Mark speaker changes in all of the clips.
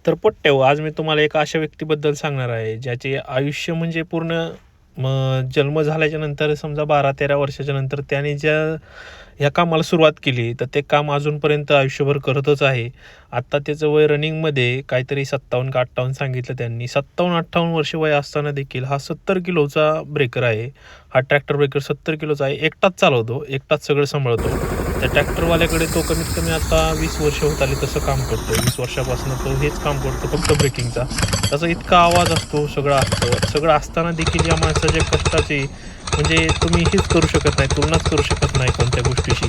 Speaker 1: तर पोट्ट्याहो, आज मी तुम्हाला एका अशा व्यक्तीबद्दल सांगणार आहे, ज्याचे आयुष्य म्हणजे पूर्ण जन्म झाल्याच्या नंतर समजा 12-13 वर्षाच्या नंतर त्याने ह्या कामाला सुरुवात केली, तर ते काम अजूनपर्यंत आयुष्यभर करतच आहे. आत्ता त्याचं वय रनिंगमध्ये काहीतरी 57 का 58 सांगितलं त्यांनी. 57-58 वर्ष वय असताना देखील हा 70 किलोचा ब्रेकर आहे. हा ट्रॅक्टर ब्रेकर 70 किलोचा आहे. एकटाच चालवतो, एकटाच सगळं सांभाळतो. त्या ट्रॅक्टरवाल्याकडे तो कमीत कमी आता 20 वर्ष होत आली तसं काम करतोय. 20 वर्षापासून तो हेच काम करतो फक्त ब्रेकिंगचा. त्याचा इतका आवाज असतो, सगळं असतं. सगळं असताना देखील या माणसाच्या कष्टाची म्हणजे तुम्ही हेच करू शकत नाही, तुलनाच करू शकत नाही कोणत्या गोष्टीशी.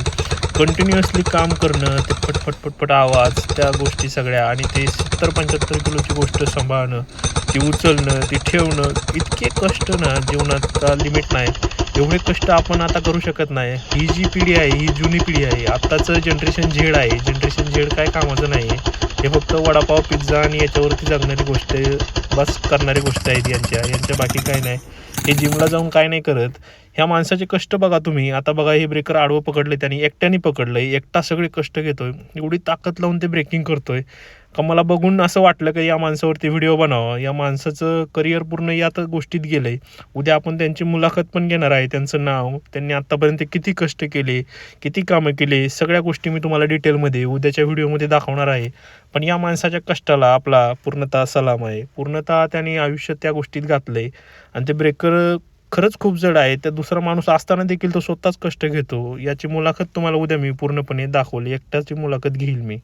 Speaker 1: कंटिन्युअसली काम करणं, ते फटफट, फटफट आवाज, त्या गोष्टी सगळ्या आणि ते 70-75 किलोची गोष्ट सांभाळणं, ती उचलणं, ती ठेवणं, इतके कष्ट ना जीवनात लिमिट नाही. एवढे कष्ट आपण आता करू शकत नाही. ही जी पिढी आहे, ही जुनी पिढी आहे. आत्ताचं जनरेशन झेड आहे. जनरेशन झेड काय कामाचं नाही आहे. हे फक्त वडापाव, पिझ्झा आणि याच्यावरती जगणारी गोष्ट बस करणारी गोष्ट आहेत यांच्या बाकी काही नाही. हे जिमला जाऊन काय नाही करत. ह्या माणसाचे कष्ट बघा तुम्ही. आता बघा हे ब्रेकर आडवं पकडले त्याने, एकट्याने पकडलंय. एकटा सगळे कष्ट घेतोय. एवढी ताकद लावून ते ब्रेकिंग करतोय. का मला बघून असं वाटलं की या माणसावरती व्हिडिओ बनावा. या माणसाचं करिअर पूर्ण यात गोष्टीत गेलंय. उद्या आपण त्यांची मुलाखत पण घेणार आहे. त्यांचं नाव, त्यांनी आत्तापर्यंत किती कष्ट केले, किती कामं केले, सगळ्या गोष्टी मी तुम्हाला डिटेलमध्ये उद्याच्या व्हिडिओमध्ये दाखवणार आहे. पण या माणसाच्या कष्टाला आपला पूर्णतः सलाम आहे. पूर्णतः त्याने आयुष्य त्या गोष्टीत घातलंय आणि ते ब्रेकर खरंच खूप जड आहे. त्या दुसरा माणूस असताना देखील तो स्वतःच कष्ट घेतो. याची मुलाखत तुम्हाला उद्या मी पूर्णपणे दाखवली. एकट्याची मुलाखत घेईल मी.